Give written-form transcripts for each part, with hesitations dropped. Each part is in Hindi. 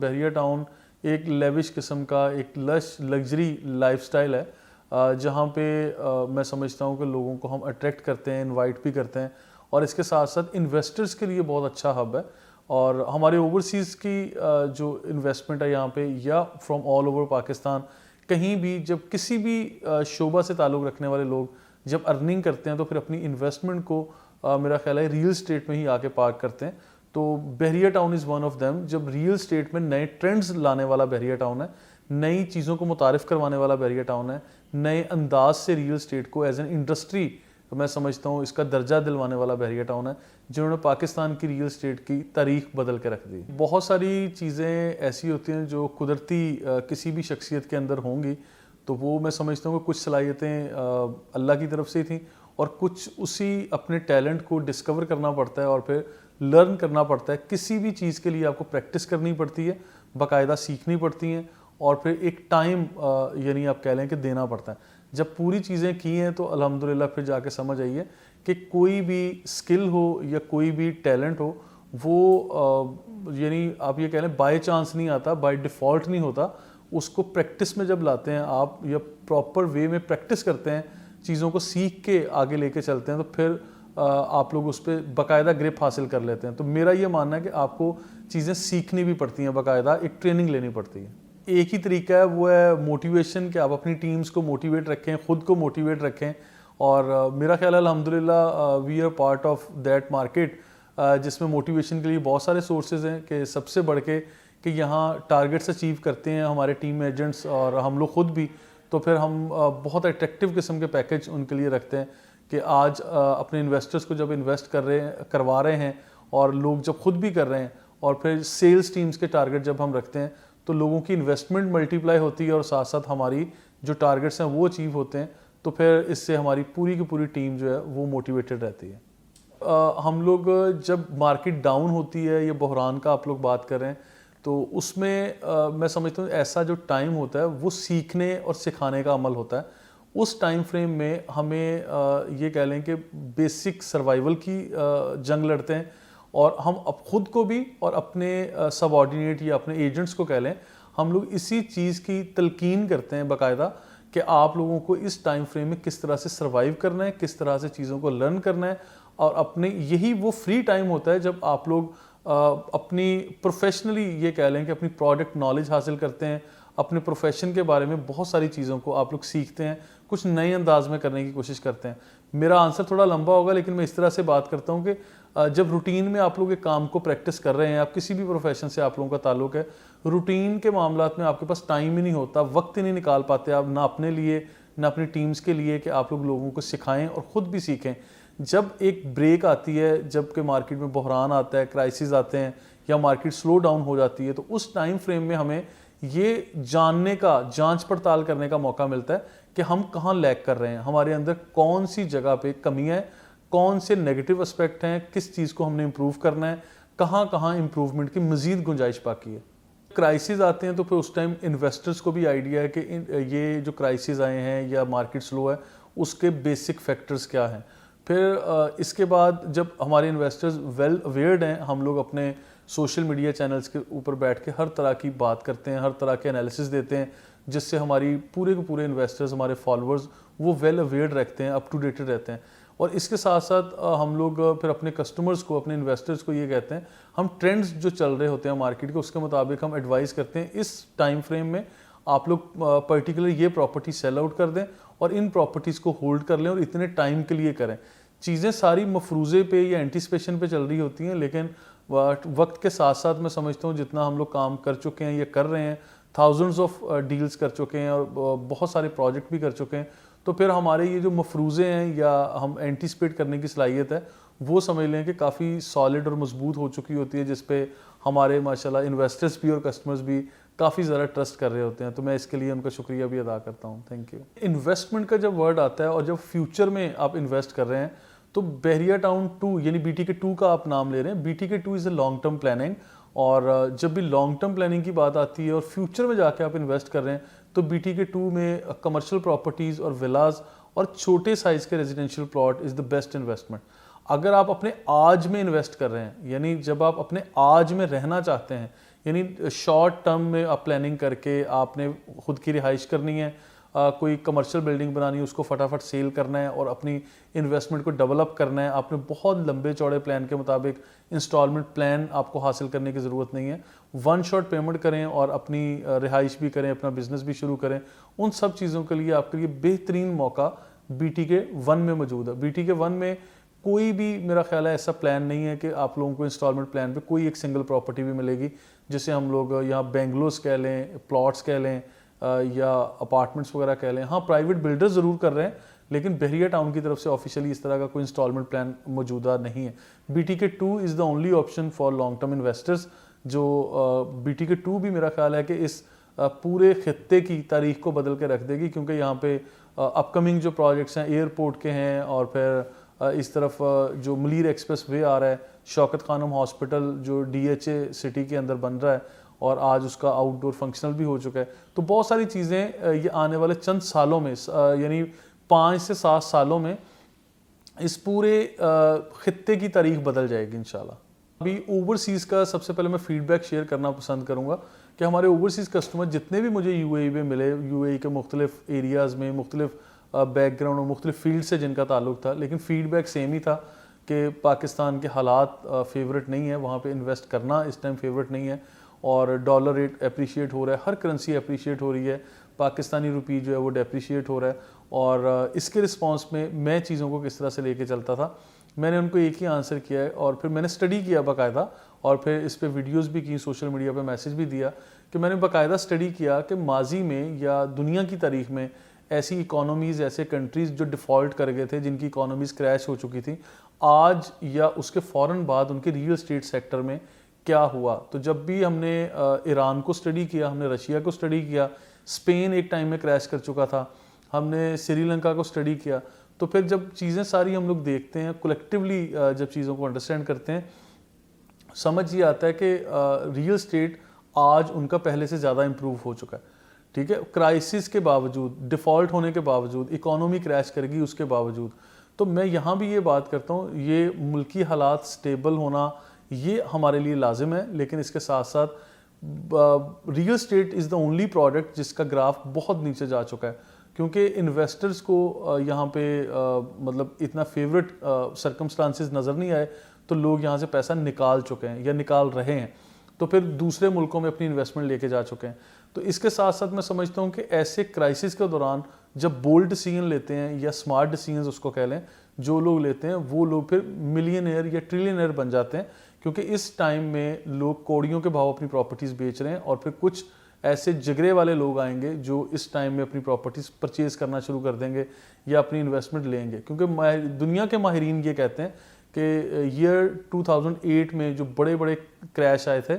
बहरिया टाउन एक लेविश किस्म का एक लश लग्जरी लाइफस्टाइल है, जहाँ पे मैं समझता हूँ कि लोगों को हम अट्रैक्ट करते हैं, इनवाइट भी करते हैं, और इसके साथ साथ इन्वेस्टर्स के लिए बहुत अच्छा हब है। और हमारे ओवरसीज़ की जो इन्वेस्टमेंट है यहाँ पे, या फ्रॉम ऑल ओवर पाकिस्तान, कहीं भी जब किसी भी शोबा से ताल्लुक़ रखने वाले लोग जब अर्निंग करते हैं तो फिर अपनी इन्वेस्टमेंट को मेरा ख्याल है रियल स्टेट में ही आके पार्क करते हैं। तो Bahria town is one of them. जब रियल स्टेट में नए ट्रेंड्स लाने वाला बहरिया टाउन है, नई चीज़ों को मुतारिफ़ करवाने वाला बहरिया टाउन है, नए अंदाज से रियल स्टेट को एज एन इंडस्ट्री मैं समझता हूँ इसका दर्जा दिलवाने वाला बहरिया टाउन है, जिन्होंने पाकिस्तान की रियल स्टेट की तारीख बदल के रख दी। बहुत सारी चीज़ें ऐसी होती हैं जो कुदरती किसी भी शख्सियत के अंदर होंगी, तो वो मैं समझता हूँ कि कुछ सलाहियतें अल्लाह की तरफ से ही थी, और कुछ उसी अपने टैलेंट को डिस्कवर करना पड़ता है और फिर लर्न करना पड़ता है। किसी भी चीज़ के लिए आपको प्रैक्टिस करनी पड़ती है, बाकायदा सीखनी पड़ती हैं, और फिर एक टाइम यानी आप कह लें कि देना पड़ता है। जब पूरी चीज़ें की हैं तो अल्हम्दुलिल्लाह फिर जाके समझ आई है कि कोई भी स्किल हो या कोई भी टैलेंट हो, वो यानी आप ये कह लें बाय चांस नहीं आता, बाय डिफ़ॉल्ट नहीं होता। उसको प्रैक्टिस में जब लाते हैं आप, या प्रॉपर वे में प्रैक्टिस करते हैं, चीज़ों को सीख के आगे लेके चलते हैं, तो फिर आप लोग उस पर बाकायदा ग्रिप हासिल कर लेते हैं। तो मेरा ये मानना है कि आपको चीज़ें सीखनी भी पड़ती हैं, बाकायदा एक ट्रेनिंग लेनी पड़ती है। एक ही तरीका है, वो है मोटिवेशन, कि आप अपनी टीम्स को मोटिवेट रखें, ख़ुद को मोटिवेट रखें। और मेरा ख्याल है अल्हम्दुलिल्लाह we are part of that market, जिसमें मोटिवेशन के लिए बहुत सारे सोर्सेज हैं, कि सबसे बढ़ के कि यहाँ टारगेट्स अचीव करते हैं हमारे टीम एजेंट्स और हम लोग ख़ुद भी, तो फिर हम बहुत अट्रैक्टिव किस्म के पैकेज उनके लिए रखते हैं कि आज अपने इन्वेस्टर्स को जब इन्वेस्ट करवा रहे हैं, और लोग जब खुद भी कर रहे हैं, और फिर सेल्स टीम्स के टारगेट जब हम रखते हैं, तो लोगों की इन्वेस्टमेंट मल्टीप्लाई होती है और साथ साथ हमारी जो टारगेट्स हैं वो अचीव होते हैं। तो फिर इससे हमारी पूरी की पूरी टीम जो है वो मोटिवेटेड रहती है। हम लोग जब मार्केट डाउन होती है, या बहरान का आप लोग बात कर रहे हैं, तो उसमें मैं समझता हूँ ऐसा जो टाइम होता है वो सीखने और सिखाने का अमल होता है। उस टाइम फ्रेम में हमें ये कह लें कि बेसिक सर्वाइवल की जंग लड़ते हैं, और हम अब खुद को भी और अपने सबऑर्डिनेट या अपने एजेंट्स को कह लें, हम लोग इसी चीज़ की तलकीन करते हैं बाकायदा, कि आप लोगों को इस टाइम फ्रेम में किस तरह से सर्वाइव करना है, किस तरह से चीज़ों को लर्न करना है। और अपने यही वो फ्री टाइम होता है जब आप लोग अपनी प्रोफेशनली ये कह लें कि अपनी प्रोडक्ट नॉलेज हासिल करते हैं, अपने प्रोफेशन के बारे में बहुत सारी चीज़ों को आप लोग सीखते हैं, कुछ नए अंदाज में करने की कोशिश करते हैं। मेरा आंसर थोड़ा लंबा होगा, लेकिन मैं इस तरह से बात करता हूँ कि जब रूटीन में आप लोग एक काम को प्रैक्टिस कर रहे हैं, आप किसी भी प्रोफेशन से आप लोगों का ताल्लुक है, रूटीन के मामलात में आपके पास टाइम ही नहीं होता, वक्त ही नहीं निकाल पाते आप, ना अपने लिए ना अपनी टीम्स के लिए, कि आप लोग लोगों को सिखाएं और ख़ुद भी सीखें। जब एक ब्रेक आती है, जबकि मार्केट में बहरान आता है, क्राइसिस आते हैं, या मार्केट स्लो डाउन हो जाती है, तो उस टाइम फ्रेम में हमें ये जानने का, जांच पड़ताल करने का मौका मिलता है कि हम कहाँ लैग कर रहे हैं, हमारे अंदर कौन सी जगह पे कमियां हैं, कौन से नेगेटिव एस्पेक्ट हैं, किस चीज़ को हमने इम्प्रूव करना है, कहाँ कहाँ इम्प्रूवमेंट की मज़ीद गुंजाइश बाकी है। क्राइसिस आते हैं तो फिर उस टाइम इन्वेस्टर्स को भी आइडिया है कि ये जो क्राइसिस आए हैं या मार्केट स्लो है, उसके बेसिक फैक्टर्स क्या हैं। फिर इसके बाद जब हमारे इन्वेस्टर्स वेल अवेयर्ड हैं, हम लोग अपने सोशल मीडिया चैनल्स के ऊपर बैठ के हर तरह की बात करते हैं, हर तरह के एनालिसिस देते हैं, जिससे हमारी पूरे के पूरे इन्वेस्टर्स, हमारे फॉलोअर्स, वो वेल अवेयर्ड रहते हैं, अप टू डेटेड रहते हैं। और इसके साथ साथ हम लोग फिर अपने कस्टमर्स को, अपने इन्वेस्टर्स को ये कहते हैं, हम ट्रेंड्स जो चल रहे होते हैं मार्केट के, उसके मुताबिक हम एडवाइस करते हैं, इस टाइम फ्रेम में आप लोग पर्टिकुलर ये प्रॉपर्टी सेल आउट कर दें और इन प्रॉपर्टीज़ को होल्ड कर लें और इतने टाइम के लिए करें। चीज़ें सारी मफरूज़े पे या एंटीसिपेशन पे चल रही होती हैं, लेकिन वक्त के साथ साथ मैं समझता हूँ जितना हम लोग काम कर चुके हैं या कर रहे हैं, थाउजेंड्स ऑफ डील्स कर चुके हैं और बहुत सारे प्रोजेक्ट भी कर चुके हैं, तो फिर हमारे ये जो मफरूज़े हैं या हम एंटीसिपेट करने की सलाहियत है, वो समझ लें कि काफ़ी सॉलिड और मजबूत हो चुकी होती है, जिस पे हमारे माशाल्लाह इन्वेस्टर्स भी और कस्टमर्स भी काफ़ी ज़्यादा ट्रस्ट कर रहे होते हैं। तो मैं इसके लिए उनका शुक्रिया भी अदा करता हूँ। Thank you. इन्वेस्टमेंट का जब वर्ड आता है और जब फ्यूचर में आप इन्वेस्ट कर रहे हैं, तो बहरिया टाउन 2 यानी BTK 2 का आप नाम ले रहे हैं। BTK 2 is a long term planning, और जब भी लॉन्ग टर्म प्लानिंग की बात आती है और फ्यूचर में जाके आप इन्वेस्ट कर रहे हैं, तो BTK 2 में कमर्शियल प्रॉपर्टीज़ और विलाज और छोटे साइज़ के residential plot is the best investment. अगर आप अपने आज में इन्वेस्ट कर रहे हैं, यानी जब आप अपने आज में रहना चाहते हैं यानी शॉर्ट टर्म में आप प्लानिंग करके आपने खुद की रिहाइश करनी है, कोई कमर्शियल बिल्डिंग बनानी है, उसको फटाफट सेल करना है और अपनी इन्वेस्टमेंट को डेवलप करना है। आपने बहुत लंबे चौड़े प्लान के मुताबिक इंस्टॉलमेंट प्लान आपको हासिल करने की ज़रूरत नहीं है। वन शॉट पेमेंट करें और अपनी रिहाइश भी करें, अपना बिजनेस भी शुरू करें। उन सब चीज़ों के लिए आपके लिए बेहतरीन मौका BTK1 में मौजूद है। BTK1 में कोई भी मेरा ख्याल है ऐसा प्लान नहीं है कि आप लोगों को इंस्टॉलमेंट प्लान पे कोई एक सिंगल प्रॉपर्टी भी मिलेगी, जिसे हम लोग यहाँ बेंगलोस कह लें, प्लॉट्स कह लें, या अपार्टमेंट्स वगैरह कह लें। हाँ, प्राइवेट बिल्डर्स ज़रूर कर रहे हैं, लेकिन बहरिया टाउन की तरफ से ऑफिशियली इस तरह का कोई इंस्टॉलमेंट प्लान मौजूदा नहीं है। BTK2 is the only option for long term investors. जो BTK2 भी मेरा ख्याल है कि इस पूरे खित्ते की तारीख को बदल के रख देगी, क्योंकि यहाँ पे अपकमिंग जो प्रोजेक्ट्स हैं एयरपोर्ट के हैं, और फिर इस तरफ जो मलीर एक्सप्रेस वे आ रहा है, शौकत खानम हॉस्पिटल जो DHA सिटी के अंदर बन रहा है और आज उसका आउटडोर फंक्शनल भी हो चुका है। तो बहुत सारी चीज़ें ये आने वाले चंद सालों में, यानी 5 से 7 सालों में इस पूरे खित्ते की तारीख बदल जाएगी इंशाल्लाह। अभी ओवरसीज़ का सबसे पहले मैं फीडबैक शेयर करना पसंद करूँगा कि हमारे ओवरसीज़ कस्टमर जितने भी मुझे UAE में मिले, UAE के मुख्तलिफ एरियाज़ में, मुख्तलिफ बैकग्राउंड और मुख्तलिफ फील्ड से जिनका ताल्लुक था, लेकिन फीडबैक सेम ही था कि पाकिस्तान के हालात फेवरेट नहीं है, वहाँ पे इन्वेस्ट करना इस टाइम फेवरेट नहीं है, और डॉलर रेट अप्रिशिएट हो रहा है, हर करेंसी अप्रिशिएट हो रही है, पाकिस्तानी रुपी जो है वो डेप्रिशिएट हो रहा है। और इसके रिस्पॉन्स में मैं चीज़ों को किस तरह से लेके चलता था, मैंने उनको एक ही आंसर किया है, और फिर मैंने स्टडी किया बाकायदा, और फिर इस पर वीडियोस भी की, सोशल मीडिया पे मैसेज भी दिया कि मैंने बाकायदा स्टडी किया कि माजी में या दुनिया की तारीख में ऐसी इकोनॉमीज़, ऐसे कंट्रीज़ जो डिफ़ॉल्ट कर गए थे, जिनकी इकोनॉमीज़ क्रैश हो चुकी थी, आज या उसके फ़ौरन बाद उनके रियल स्टेट सेक्टर में क्या हुआ। तो जब भी हमने ईरान को स्टडी किया, हमने रशिया को स्टडी किया, स्पेन एक टाइम में क्रैश कर चुका था, हमने श्रीलंका को स्टडी किया, तो फिर जब चीज़ें सारी हम लोग देखते हैं कलेक्टिवली, जब चीज़ों को अंडरस्टैंड करते हैं, समझ ये आता है कि रियल स्टेट आज उनका पहले से ज़्यादा इम्प्रूव हो चुका है। ठीक है, क्राइसिस के बावजूद, डिफ़ॉल्ट होने के बावजूद, इकोनॉमी क्रैश करेगी उसके बावजूद। तो मैं यहाँ भी ये बात करता हूँ, ये मुल्की हालात स्टेबल होना ये हमारे लिए लाजिम है, लेकिन इसके साथ साथ real estate is the only product जिसका ग्राफ बहुत नीचे जा चुका है, क्योंकि इन्वेस्टर्स को यहाँ पे मतलब इतना फेवरेट सर्कमस्टांसिस नज़र नहीं आए, तो लोग यहाँ से पैसा निकाल चुके हैं या निकाल रहे हैं, तो फिर दूसरे मुल्कों में अपनी इन्वेस्टमेंट लेके जा चुके हैं। तो इसके साथ साथ मैं समझता हूँ कि ऐसे क्राइसिस के दौरान जब बोल्ड डिसीजन लेते हैं या स्मार्ट डिसीजन उसको कह लें, जो लोग लेते हैं वो लोग फिर मिलियनेयर या ट्रिलियनेयर बन जाते हैं, क्योंकि इस टाइम में लोग कौड़ियों के भाव अपनी प्रॉपर्टीज़ बेच रहे हैं, और फिर कुछ ऐसे जिगरे वाले लोग आएंगे जो इस टाइम में अपनी प्रॉपर्टीज़ परचेज़ करना शुरू कर देंगे या अपनी इन्वेस्टमेंट लेंगे। क्योंकि दुनिया के माहिरीन ये कहते हैं कि ईयर 2008 में जो बड़े बड़े क्रैश आए थे,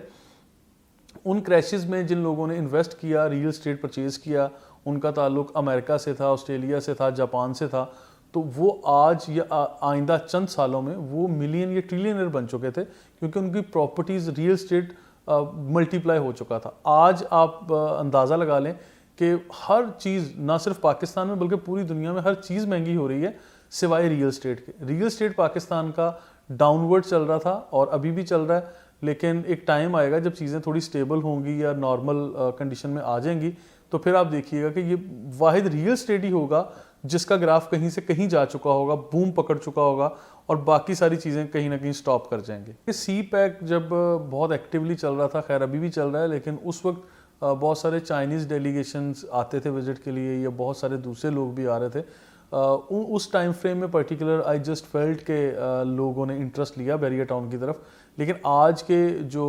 उन क्रैशेस में जिन लोगों ने इन्वेस्ट किया, रियल स्टेट परचेज़ किया, उनका ताल्लुक अमेरिका से था, ऑस्ट्रेलिया से था, जापान से था, तो वो आज या आइंदा चंद सालों में वो मिलियन या ट्रिलियनर बन चुके थे, क्योंकि उनकी प्रॉपर्टीज़ रियल स्टेट मल्टीप्लाई हो चुका था। आज आप अंदाज़ा लगा लें कि हर चीज़ ना सिर्फ पाकिस्तान में बल्कि पूरी दुनिया में हर चीज़ महंगी हो रही है सिवाय रियल स्टेट के। रियल स्टेट पाकिस्तान का डाउनवर्ड चल रहा था और अभी भी चल रहा है, लेकिन एक टाइम आएगा जब चीज़ें थोड़ी स्टेबल होंगी या नॉर्मल कंडीशन में आ जाएंगी, तो फिर आप देखिएगा कि ये वाहिद रियल स्टेट ही होगा जिसका ग्राफ कहीं से कहीं जा चुका होगा, बूम पकड़ चुका होगा, और बाकी सारी चीज़ें कहीं ना कहीं स्टॉप कर जाएंगे। CPEC जब बहुत एक्टिवली चल रहा था, खैर अभी भी चल रहा है, लेकिन उस वक्त बहुत सारे चाइनीज़ डेलीगेशंस आते थे विजिट के लिए, या बहुत सारे दूसरे लोग भी आ रहे थे। उस टाइम फ्रेम में पर्टिकुलर आई जस्ट फेल्ट के लोगों ने इंटरेस्ट लिया बहरिया टाउन की तरफ। लेकिन आज के जो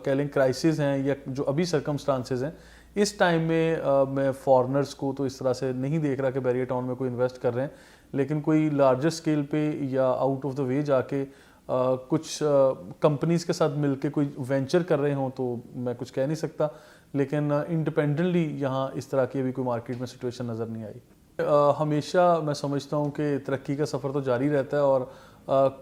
कह लें क्राइसिस हैं या जो अभी सर्कमस्टांसेस हैं, इस टाइम में मैं फॉरेनर्स को तो इस तरह से नहीं देख रहा कि बहरिया टाउन में कोई इन्वेस्ट कर रहे हैं, लेकिन कोई लार्जर स्केल पे या आउट ऑफ द वे जाके कुछ कंपनीज़ के साथ मिलके कोई वेंचर कर रहे हों तो मैं कुछ कह नहीं सकता, लेकिन इंडिपेंडेंटली यहाँ इस तरह की अभी कोई मार्केट में सिचुएशन नज़र नहीं आई। हमेशा मैं समझता हूँ कि तरक्की का सफ़र तो जारी रहता है, और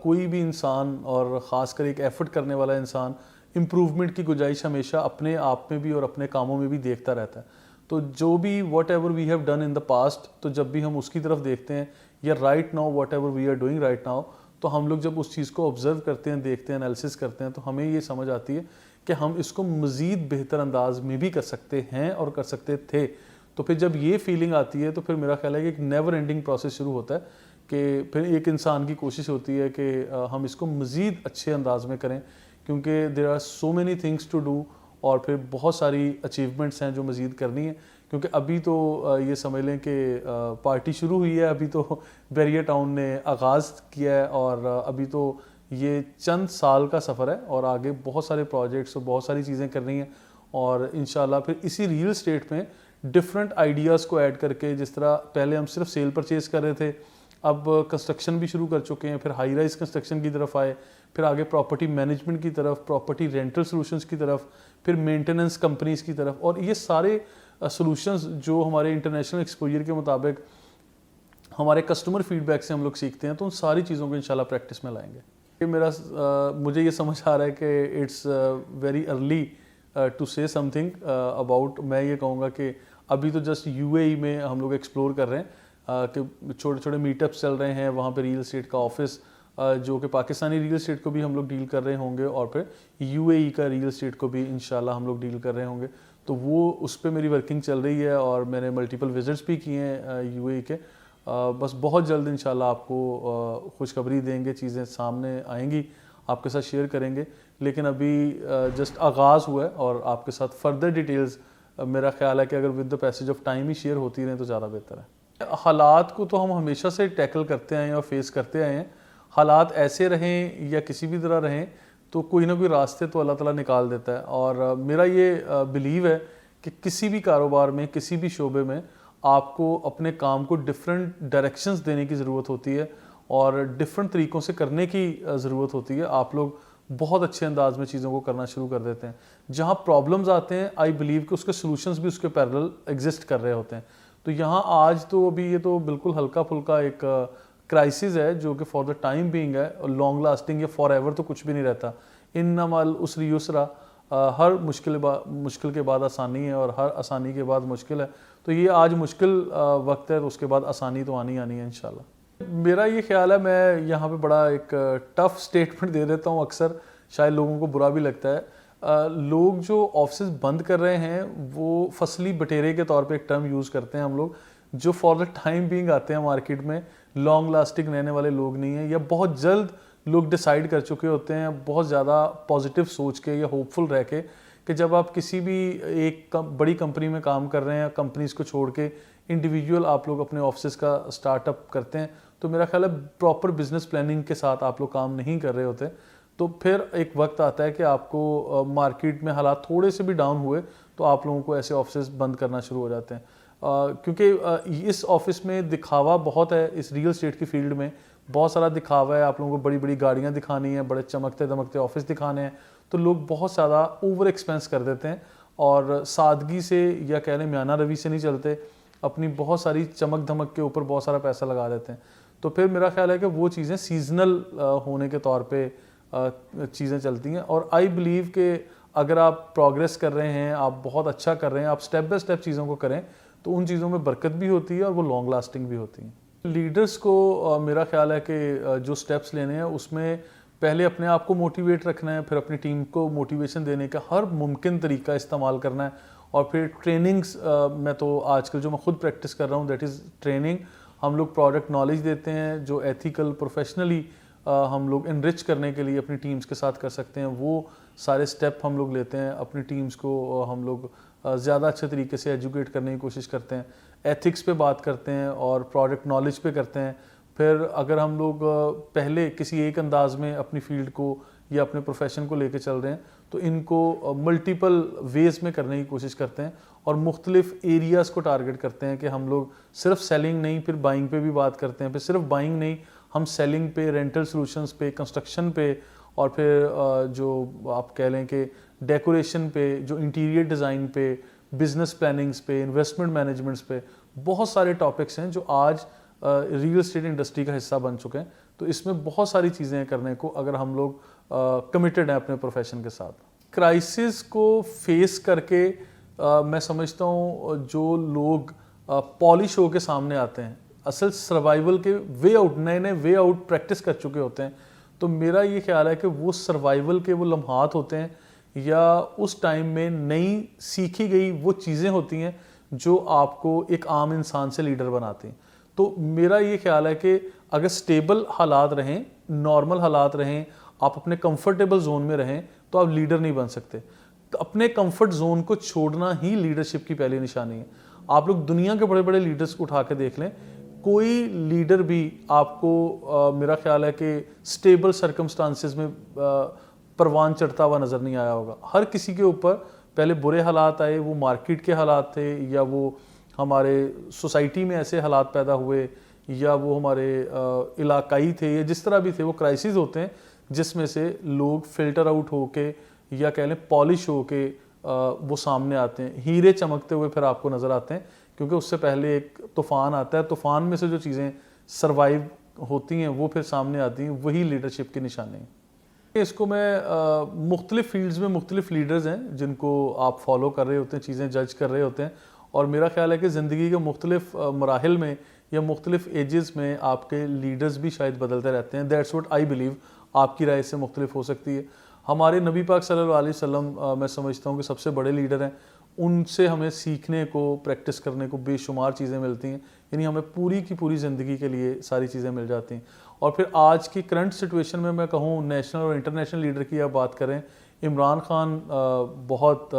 कोई भी इंसान और ख़ासकर एक एफर्ट करने वाला इंसान इम्प्रूवमेंट की गुंजाइश हमेशा अपने आप में भी और अपने कामों में भी देखता रहता है। तो जो भी whatever we have done in the past, तो जब भी हम उसकी तरफ देखते हैं, या right now whatever we are doing right now, तो हम लोग जब उस चीज़ को ऑब्जर्व करते हैं, देखते हैं, एनालिसिस करते हैं, तो हमें ये समझ आती है कि हम इसको मज़ीद बेहतर अंदाज में भी कर सकते हैं और कर सकते थे। तो फिर जब ये फीलिंग आती है तो फिर मेरा ख्याल है कि एक नेवर एंडिंग प्रोसेस शुरू होता है कि फिर एक इंसान की कोशिश होती है कि हम इसको मज़ीद अच्छे अंदाज में करें, क्योंकि there are so many things to do और फिर बहुत सारी अचीवमेंट्स हैं जो मज़ीद करनी है। क्योंकि अभी तो ये समझ लें कि पार्टी शुरू हुई है, अभी तो बैरियर टाउन ने आगाज़ किया है और अभी तो ये चंद साल का सफ़र है और आगे बहुत सारे प्रोजेक्ट्स और बहुत सारी चीज़ें करनी हैं। और इंशाल्लाह फिर इसी रियल एस्टेट में डिफरेंट आइडियाज़ को ऐड करके, जिस तरह पहले हम सिर्फ सेल परचेज कर रहे थे, अब कंस्ट्रक्शन भी शुरू कर चुके हैं, फिर हाई राइज कंस्ट्रक्शन की तरफ आए, फिर आगे प्रॉपर्टी मैनेजमेंट की तरफ, प्रॉपर्टी रेंटल सॉल्यूशंस की तरफ, फिर मेंटेनेंस कंपनीज की तरफ। और ये सारे सॉल्यूशंस जो हमारे इंटरनेशनल एक्सपोजर के मुताबिक हमारे कस्टमर फीडबैक से हम लोग सीखते हैं, तो उन सारी चीज़ों को इंशाल्लाह प्रैक्टिस में लाएंगे। मुझे ये समझ आ रहा है कि it's very early to say something about. मैं ये कहूँगा कि अभी तो जस्ट यूएई में हम लोग एक्सप्लोर कर रहे हैं कि छोटे छोटे मीटअप्स चल रहे हैं, वहाँ पे रियल एस्टेट का ऑफिस जो कि पाकिस्तानी रियल एस्टेट को भी हम लोग डील कर रहे होंगे और फिर यूएई का रियल एस्टेट को भी इंशाल्लाह हम लोग डील कर रहे होंगे। तो वो उस पर मेरी वर्किंग चल रही है और मैंने मल्टीपल विजिट्स भी किए हैं यूएई के। बस बहुत जल्द इंशाल्लाह आपको खुशखबरी देंगे, चीज़ें सामने आएंगी, आपके साथ शेयर करेंगे। लेकिन अभी जस्ट आगाज़ हुआ है और आपके साथ फर्दर डिटेल्स मेरा ख्याल है कि अगर with the passage of time he share होती रहें तो ज़्यादा बेहतर है। हालात को तो हम हमेशा से टैकल करते आए हैं और फेस करते आए हैं। हालात ऐसे रहें या किसी भी तरह रहें तो कोई ना कोई रास्ते तो अल्लाह ताला निकाल देता है। और मेरा ये बिलीव है कि किसी भी कारोबार में, किसी भी शोबे में आपको अपने काम को डिफरेंट डायरेक्शंस देने की ज़रूरत होती है और डिफरेंट तरीक़ों से करने की ज़रूरत होती है। आप लोग बहुत अच्छे अंदाज में चीज़ों को करना शुरू कर देते हैं। जहाँ प्रॉब्लम्स आते हैं, आई बिलीव कि उसके सॉल्यूशंस भी उसके पैरेलल एग्जिस्ट कर रहे होते हैं। तो यहाँ आज तो अभी ये तो बिल्कुल हल्का फुल्का एक क्राइसिस है जो कि फॉर द टाइम बीइंग है, और लॉन्ग लास्टिंग या फॉर एवर तो कुछ भी नहीं रहता। इन्नमल उसरी युसरा, हर मुश्किल के बाद आसानी है और हर आसानी के बाद मुश्किल है। तो ये आज मुश्किल वक्त है, तो उसके बाद आसानी तो आनी है इंशाल्लाह। मेरा ये ख्याल है, मैं यहाँ पे बड़ा एक टफ स्टेटमेंट दे देता हूँ अक्सर, शायद लोगों को बुरा भी लगता है। लोग जो ऑफिस बंद कर रहे हैं वो फसली बटेरे के तौर पे एक टर्म यूज़ करते हैं हम लोग, जो फॉर द टाइम बीइंग आते हैं मार्केट में, लॉन्ग लास्टिंग रहने वाले लोग नहीं हैं, या बहुत जल्द लोग डिसाइड कर चुके होते हैं बहुत ज़्यादा पॉजिटिव सोच के या होपफुल रह के कि जब आप किसी भी एक बड़ी कंपनी में काम कर रहे हैं, कंपनीज को छोड़ के इंडिविजुअल आप लोग अपने ऑफिस का स्टार्टअप करते हैं, तो मेरा ख्याल है प्रॉपर बिजनेस प्लानिंग के साथ आप लोग काम नहीं कर रहे होते। तो फिर एक वक्त आता है कि आपको मार्केट में हालात थोड़े से भी डाउन हुए तो आप लोगों को ऐसे ऑफिस बंद करना शुरू हो जाते हैं। क्योंकि इस ऑफिस में दिखावा बहुत है, इस रियल एस्टेट की फील्ड में बहुत सारा दिखावा है। आप लोगों को बड़ी बड़ी गाड़ियाँ दिखानी है, बड़े चमकते दमकते ऑफिस दिखाने हैं, तो लोग बहुत ज़्यादा ओवर एक्सपेंस कर देते हैं और सादगी से या कह लें म्याना रवि से नहीं चलते, अपनी बहुत सारी चमक धमक के ऊपर बहुत सारा पैसा लगा देते हैं। तो फिर मेरा ख्याल है कि वो चीज़ें सीजनल होने के तौर पे चीज़ें चलती हैं। और आई बिलीव कि अगर आप प्रोग्रेस कर रहे हैं, आप बहुत अच्छा कर रहे हैं, आप स्टेप बाय स्टेप चीज़ों को करें, तो उन चीज़ों में बरकत भी होती है और वो लॉन्ग लास्टिंग भी होती हैं। लीडर्स को मेरा ख्याल है कि जो स्टेप्स लेने हैं उसमें पहले अपने आप को मोटिवेट रखना है, फिर अपनी टीम को मोटिवेशन देने का हर मुमकिन तरीका इस्तेमाल करना है। और फिर ट्रेनिंग्स मैं तो आजकल जो मैं खुद प्रैक्टिस कर रहा हूँ दैट इज़ ट्रेनिंग। हम लोग प्रोडक्ट नॉलेज देते हैं जो एथिकल प्रोफेशनली हम लोग इनरिच करने के लिए अपनी टीम्स के साथ कर सकते हैं, वो सारे स्टेप हम लोग लेते हैं। अपनी टीम्स को हम लोग ज़्यादा अच्छे तरीके से एजुकेट करने की कोशिश करते हैं, एथिक्स पे बात करते हैं और प्रोडक्ट नॉलेज पे करते हैं। फिर अगर हम लोग पहले किसी एक अंदाज में अपनी फील्ड को या अपने प्रोफेशन को लेके चल रहे हैं तो इनको मल्टीपल वेज में करने की कोशिश करते हैं और मुख्तलिफ एरियाज़ को टारगेट करते हैं कि हम लोग सिर्फ सेलिंग नहीं, फिर बाइंग पे भी बात करते हैं, फिर सिर्फ बाइंग नहीं, हम सेलिंग पे, रेंटल सॉल्यूशंस पे, कंस्ट्रक्शन पे, और फिर जो आप कह लें कि डेकोरेशन पे, जो इंटीरियर डिज़ाइन पे, बिजनेस प्लानिंग्स पे, इन्वेस्टमेंट मैनेजमेंट्स पे, बहुत सारे टॉपिक्स हैं जो आज रियल एस्टेट इंडस्ट्री का हिस्सा बन चुके हैं। तो इसमें बहुत सारी चीज़ें करने को अगर हम लोग कमिटेड हैं अपने प्रोफेशन के साथ। क्राइसिस को फेस करके मैं समझता हूँ जो लोग पॉलिश हो के सामने आते हैं, असल सर्वाइवल के वे आउट, नए नए वे आउट प्रैक्टिस कर चुके होते हैं। तो मेरा ये ख्याल है कि वो सर्वाइवल के वो लम्हात होते हैं या उस टाइम में नई सीखी गई वो चीज़ें होती हैं जो आपको एक आम इंसान से लीडर बनाती हैं। तो मेरा ये ख्याल है कि अगर स्टेबल हालात रहें, नॉर्मल हालात रहें, आप अपने कंफर्टेबल जोन में रहें, तो आप लीडर नहीं बन सकते। तो अपने कंफर्ट जोन को छोड़ना ही लीडरशिप की पहली निशानी है। आप लोग दुनिया के बड़े बड़े लीडर्स को उठा के देख लें, कोई लीडर भी आपको मेरा ख्याल है कि स्टेबल सर्कमस्टांसिस में परवान चढ़ता हुआ नज़र नहीं आया होगा। हर किसी के ऊपर पहले बुरे हालात आए, वो मार्केट के हालात थे या वो हमारे सोसाइटी में ऐसे हालात पैदा हुए या वो हमारे इलाकाई थे या जिस तरह भी थे, वो क्राइसिस होते हैं जिसमें से लोग फिल्टर आउट होके या कह लें पॉलिश होके वो सामने आते हैं, हीरे चमकते हुए फिर आपको नज़र आते हैं, क्योंकि उससे पहले एक तूफ़ान आता है, तूफ़ान में से जो चीज़ें सर्वाइव होती हैं वो फिर सामने आती हैं, वही लीडरशिप की निशानी है। इसको मैं मुख्तलिफ़ फील्ड्स में मुख्तलिफ़ लीडर्स हैं जिनको आप फॉलो कर रहे होते हैं, चीज़ें जज कर रहे होते हैं, और मेरा ख्याल है कि ज़िंदगी के मुख्तलिफ़ मराहिल में या मुख्तलिफ़ एजेस में आपके लीडर्स भी शायद बदलते रहते हैं। That's what I believe. आपकी राय से मुख्तलिफ हो सकती है। हमारे नबी पाक सल्लल्लाहु अलैहि वसल्लम मैं समझता हूँ कि सबसे बड़े लीडर हैं। उनसे हमें सीखने को, प्रैक्टिस करने को बेशुमार चीज़ें मिलती हैं, यानी हमें पूरी की पूरी ज़िंदगी के लिए सारी चीज़ें मिल जाती हैं। और फिर आज की करंट सिचुएशन में मैं कहूँ, नेशनल और इंटरनेशनल लीडर की आप बात करें, इमरान खान बहुत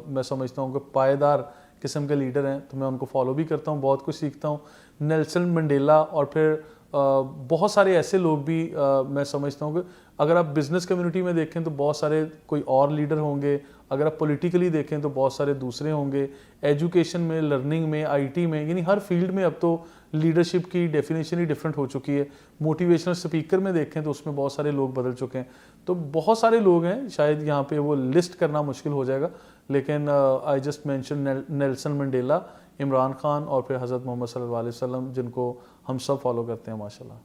मैं समझता हूँ कि पायदार किस्म के लीडर हैं, तो मैं उनको फॉलो भी करता हूँ, बहुत कुछ सीखता हूँ। नेल्सन मंडेला और फिर बहुत सारे ऐसे लोग भी मैं समझता हूँ कि अगर आप बिज़नेस कम्युनिटी में देखें तो बहुत सारे कोई और लीडर होंगे, अगर आप पॉलिटिकली देखें तो बहुत सारे दूसरे होंगे, एजुकेशन में, लर्निंग में, आईटी में, यानी हर फील्ड में अब तो लीडरशिप की डेफिनेशन ही डिफरेंट हो चुकी है। मोटिवेशनल स्पीकर में देखें तो उसमें बहुत सारे लोग बदल चुके हैं। तो बहुत सारे लोग हैं, शायद यहाँ पे वो लिस्ट करना मुश्किल हो जाएगा, लेकिन I just mention Nelson Mandela, Imran Khan और फिर हज़रत मोहम्मद सल्लल्लाहु अलैहि वसल्लम, जिनको हम सब फॉलो करते हैं माशाल्लाह।